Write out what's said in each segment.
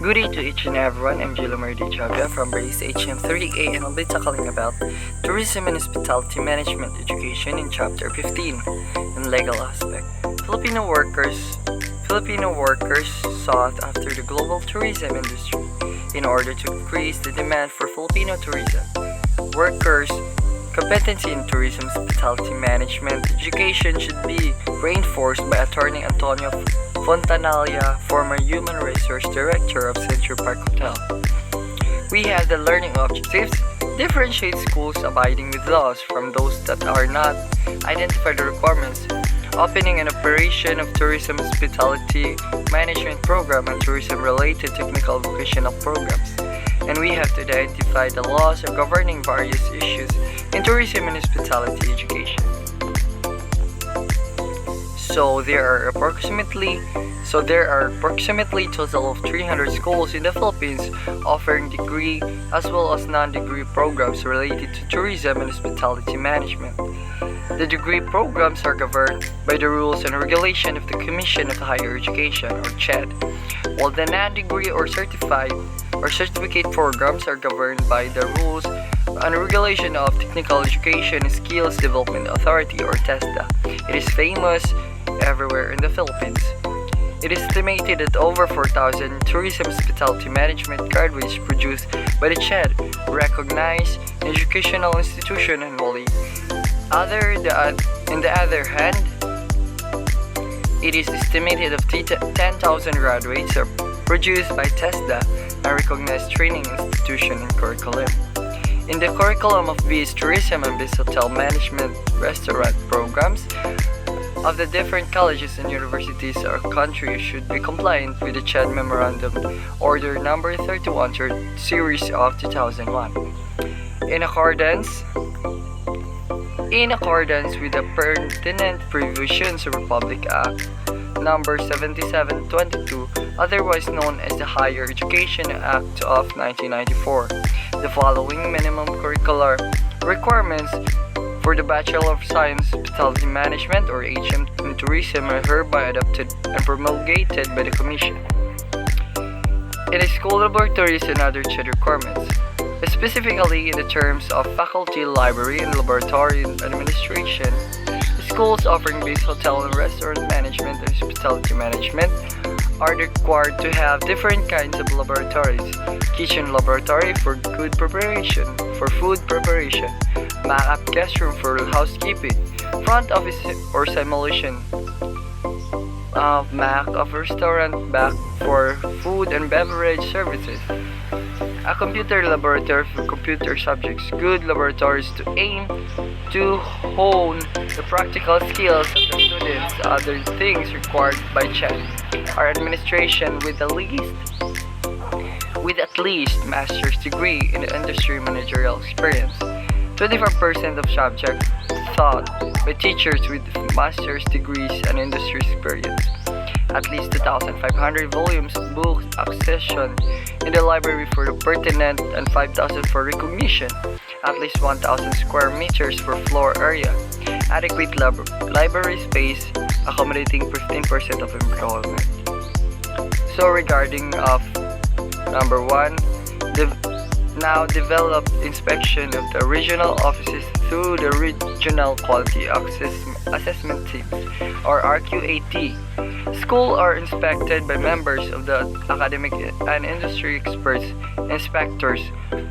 Good day to each and everyone. I'm Gilomar Di Chavia from Base HM30A and I'll be tackling about Tourism and Hospitality Management Education in Chapter 15 in legal aspect. Filipino workers sought after the global tourism industry in order to increase the demand for Filipino tourism. Workers' competency in tourism hospitality management education should be reinforced by Attorney Antonio Fontanalla, former Human Resource Director of Central Park Hotel. We have the learning objectives, differentiate schools abiding with laws from those that are not, identify the requirements, opening and operation of tourism hospitality management program and tourism-related technical vocational programs. And we have to identify the laws governing various issues in tourism and hospitality education. So there are approximately total of 300 schools in the Philippines offering degree as well as non-degree programs related to tourism and hospitality management. The degree programs are governed by the rules and regulation of the Commission of Higher Education or CHED, while the non-degree or certificate programs are governed by the rules and regulation of Technical Education and Skills Development Authority or TESDA. It is famous everywhere in the Philippines. It is estimated that over 4,000 tourism hospitality management graduates produced by the CHED recognized educational institution annually. On the other hand, it is estimated that 10,000 graduates are produced by TESDA, a recognized training institution and curriculum. In the curriculum of BS Tourism and BS Hotel Management Restaurant programs of the different colleges and universities our country should be compliant with the CHED Memorandum Order Number 31 Series of 2001. In accordance with the pertinent provisions of Republic Act Number 7722, otherwise known as the Higher Education Act of 1994, the following minimum curricular requirements for the Bachelor of Science Hospitality Management or HM in Tourism are hereby adopted and promulgated by the Commission. It is school laboratories and other CHED requirements, specifically in the terms of faculty, library, and laboratory administration. Schools offering base hotel and restaurant management and hospitality management are required to have different kinds of laboratories: kitchen laboratory for food preparation, mock-up guest room for housekeeping, front office or simulation of mock of restaurant back for food and beverage services, a computer laboratory for computer subjects, good laboratories to aim to hone the practical skills of the students. Other things required by CHED are administration with at least master's degree in industry managerial experience, 25% of subjects taught by teachers with master's degrees and industry experience, at least 2,500 volumes of books accession in the library for the pertinent and 5,000 for recognition, at least 1,000 square meters for floor area, adequate library space accommodating 15% of enrollment. So regarding of number 1, now develop inspection of the regional offices through the Regional Quality Assessment Teams or RQAT. Schools are inspected by members of the academic and industry experts. Inspectors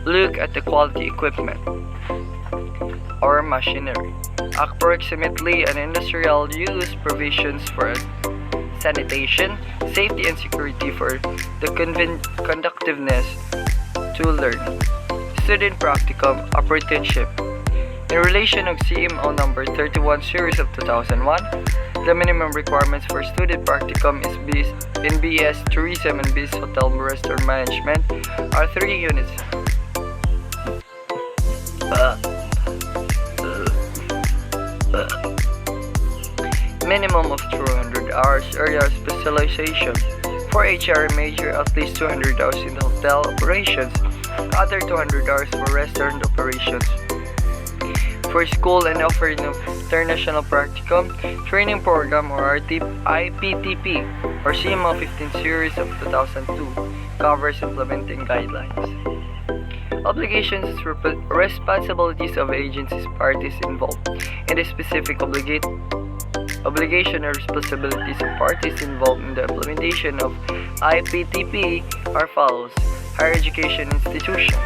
look at the quality equipment or machinery, approximately an industrial use provisions for sanitation, safety and security for the conductiveness to learning. Student practicum apprenticeship. In relation of CMO number 31 series of 2001, the minimum requirements for student practicum in BS Tourism and BS Hotel Restaurant Management are 3 units. Minimum of 200 hours area specialization. For HR major, at least 200 hours in hotel operations, other 200 hours for restaurant operations. For school and offering of international practicum training program or IPTP, or CMO 15 series of 2002 covers implementing guidelines. Obligations is responsibilities of agencies parties involved, and the specific obligation or responsibilities of parties involved in the implementation of IPTP are follows: higher education institution,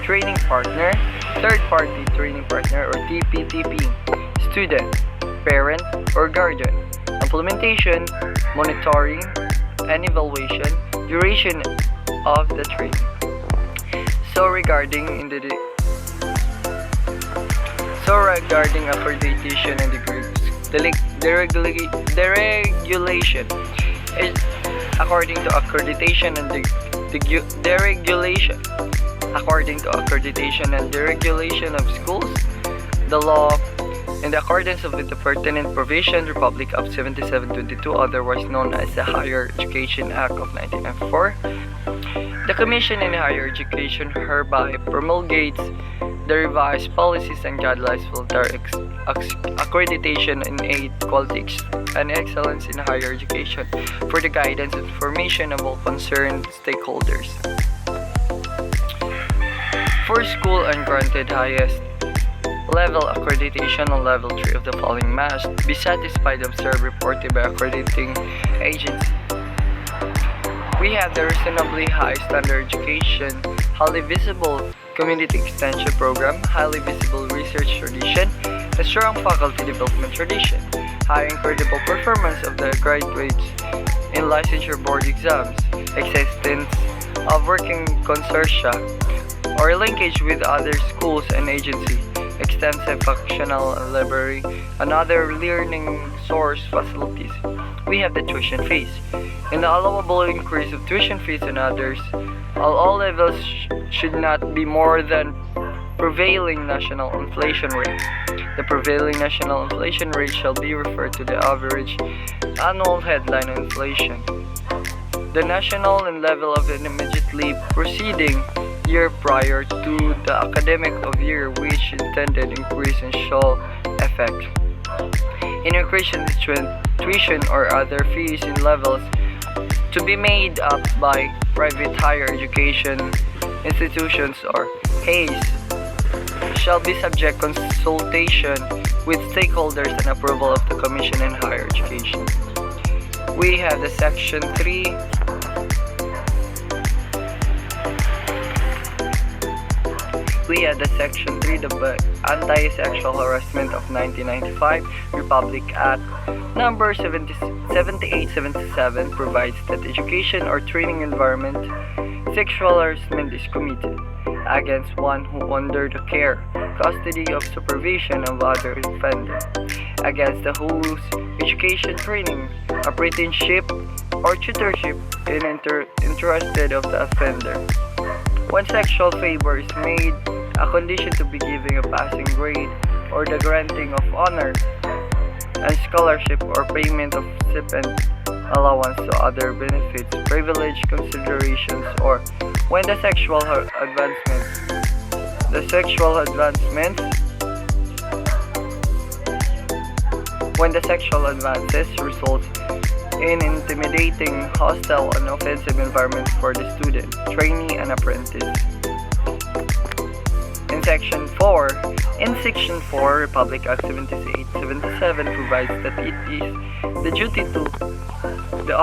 training partner, third-party training partner or TPTP, student, parent, or guardian, implementation, monitoring, and evaluation, duration of the training. So regarding accreditation and degrees, the regulation is according to accreditation and deregulation. According to accreditation and deregulation of schools, the law, in accordance with the pertinent provision, Republic of 7722, otherwise known as the Higher Education Act of 1994, the Commission in Higher Education hereby promulgates the revised policies and guidelines for their accreditation in aid, quality, and excellence in higher education for the guidance and information of all concerned stakeholders. For school ungranted highest level accreditation on level 3 of the following must be satisfied, observed, reported by accrediting agency. We have the reasonably high standard education, highly visible community extension program, highly visible research tradition, a strong faculty development tradition, high and credible performance of the graduates in licensure board exams, existence of working consortia or linkage with other schools and agencies, extensive functional library, and other learning source facilities. We have the tuition fees. In the allowable increase of tuition fees and others, all levels should not be more than prevailing national inflation rate. The prevailing national inflation rate shall be referred to the average annual headline inflation. The national and level of an immediately preceding year prior to the academic of year which intended increase in shall effect. In increasing tuition or other fees in levels to be made up by private higher education institutions or HAES shall be subject consultation with stakeholders and approval of the Commission in Higher Education. We have the Section 3 the Anti-Sexual Harassment of 1995 Republic Act number 7877 provides that education or training environment sexual harassment is committed against one who under the care, custody of supervision of other offender, against the whose education training, apprenticeship, or tutorship in interested of the offender. When sexual favor is made a condition to be giving a passing grade or the granting of honor and scholarship or payment of stipend, allowance to other benefits, privilege considerations, or when the sexual advances results in intimidating, hostile, and offensive environment for the student, trainee, and apprentice. In Section 4, Republic Act 7877 provides that it is the duty to the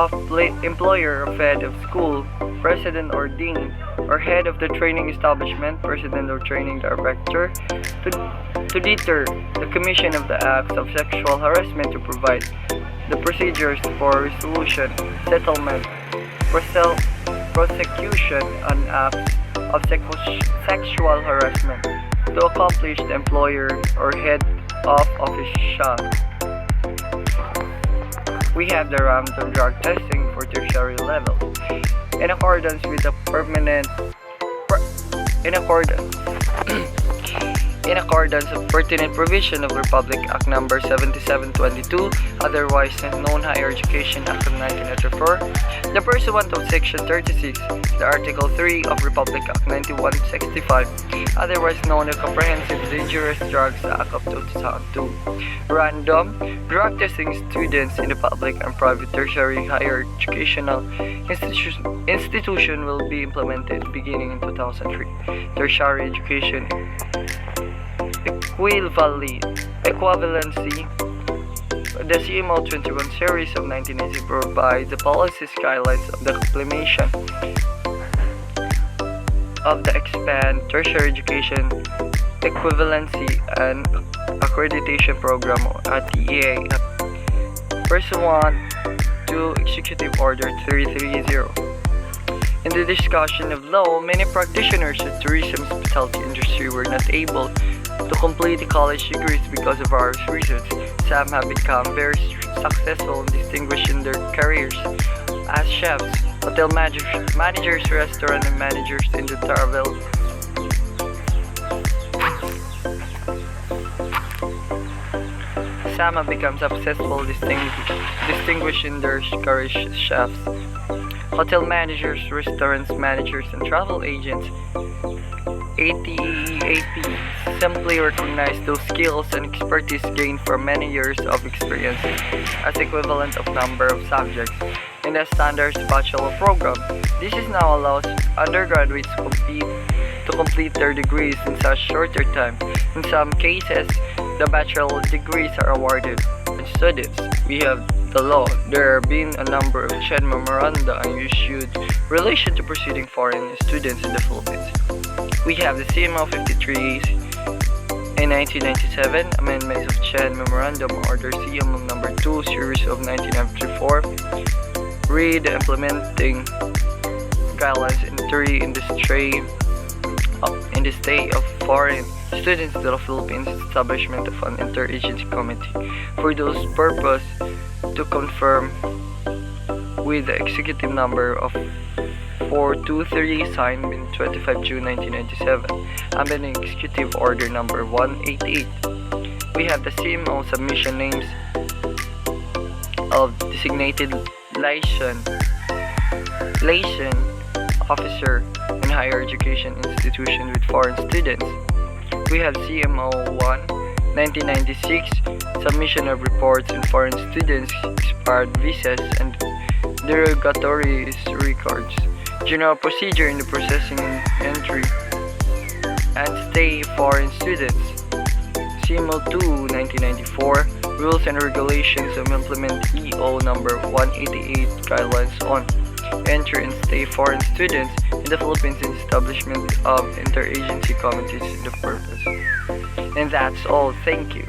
employer of head of school, president or dean, or head of the training establishment, president or training director, to deter the commission of the acts of sexual harassment, to provide the procedures for resolution, settlement, prosecution, and acts of sexual harassment, to accomplish the employer or head of official. We have the random drug testing for tertiary level. In accordance with the in accordance with pertinent provision of Republic Act No. 7722, otherwise known Higher Education Act of 1984, the pursuant of Section 36, the Article 3 of Republic Act 9165, otherwise known as Comprehensive Dangerous Drugs Act of 2002. Random drug testing students in the public and private tertiary higher educational institution will be implemented beginning in 2003. Tertiary education equivalency. The CMO 21 series of 1980 provides the policy guidelines of the implementation of the expand tertiary education equivalency and accreditation program at TEA pursuant to Executive Order 330. In the discussion of law, many practitioners of tourism hospitality industry were not able to complete the college degrees because of various reasons. Some have become very successful and distinguished in their careers as chefs, hotel managers, restaurant and managers in the travel. Some have become successful, distinguished in their careers as chefs, hotel managers, restaurants managers, and travel agents. ATEAP simply recognize those skills and expertise gained from many years of experience as equivalent of number of subjects in the standards bachelor program. This is now allows undergraduates to complete their degrees in such shorter time. In some cases, the bachelor degrees are awarded to students. We have the law. There have been a number of CHED memoranda issued in relation to proceeding foreign students in the Philippines. We have the CMO 53 in 1997, amendments of CHED Memorandum Order CMO number 2 series of 1994, read implementing guidelines in the state of foreign students to the Philippines, establishment of an interagency committee for those purpose to confirm with the executive number of 423 signed in 25 June 1997, amending executive order number 188. We have the CMO submission names of designated liaison officer in higher education institution with foreign students. We have CMO 1 1996 submission of reports in foreign students expired visas and derogatory records. General procedure in the processing entry and stay foreign students. CMO 2 1994 rules and regulations of implement EO number 188 guidelines on entry and stay foreign students in the Philippines and establishment of interagency committees in the purpose. And that's all. Thank you.